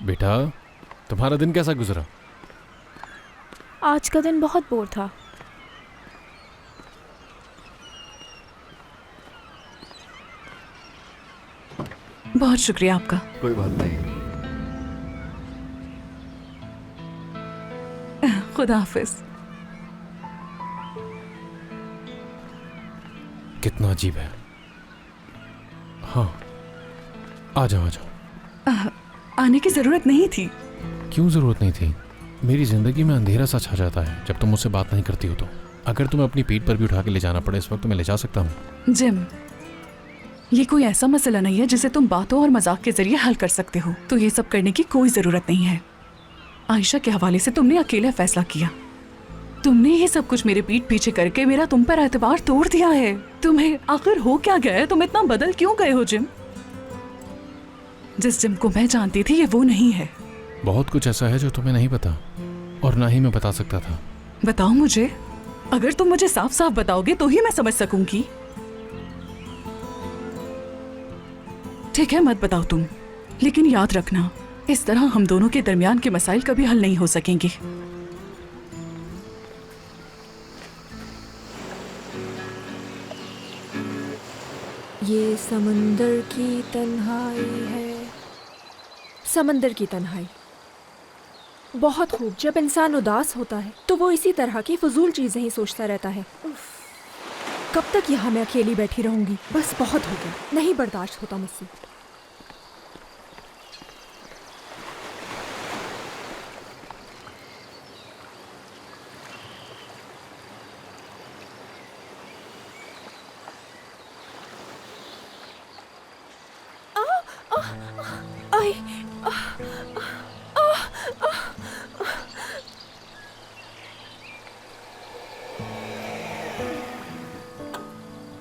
बेटा, तुम्हारा दिन कैसा गुजरा? आज का दिन बहुत बोर था। बहुत शुक्रिया आपका। कोई बात नहीं। खुदा हाफिज। कितना अजीब है। हाँ, आ जाओ आ जाओ। आने की जरूरत नहीं थी। क्यों जरूरत नहीं थी? मेरी जिंदगी में अंधेरा सा छा जाता है जब तुम मुझसे बात नहीं करती हो। तो अगर तुम्हें अपनी पीठ पर भी उठा के ले जाना पड़े इस वक्त तो मैं ले जा सकता हूँ। जिम, ये कोई ऐसा मसला नहीं है जिसे तुम बातों और मजाक के जरिए हल कर सकते हो। तो ये सब करने की कोई जरूरत नहीं है। आयशा के हवाले से तुमने अकेला फैसला किया। तुमने ये सब कुछ मेरे पीठ पीछे करके मेरा तुम पर एतबार तोड़ दिया है। तुम्हें आखिर हो क्या गया है? तुम इतना बदल क्यों गए हो जिम? जिस जिम को मैं जानती थी ये वो नहीं है। बहुत कुछ ऐसा है जो तुम्हें नहीं पता और ना ही मैं बता सकता था। बताओ मुझे। अगर तुम मुझे साफ साफ बताओगे तो ही मैं समझ सकूंगी। ठीक है, मत बताओ तुम, लेकिन याद रखना इस तरह हम दोनों के दरमियान के मसाइल कभी हल नहीं हो सकेंगे। ये समंदर की तन्हाई है, समंदर की तन्हाई। बहुत खूब। जब इंसान उदास होता है तो वो इसी तरह की फजूल चीजें ही सोचता रहता है। कब तक यहाँ मैं अकेली बैठी रहूंगी? बस बहुत हो गया, नहीं बर्दाश्त होता मुझसे।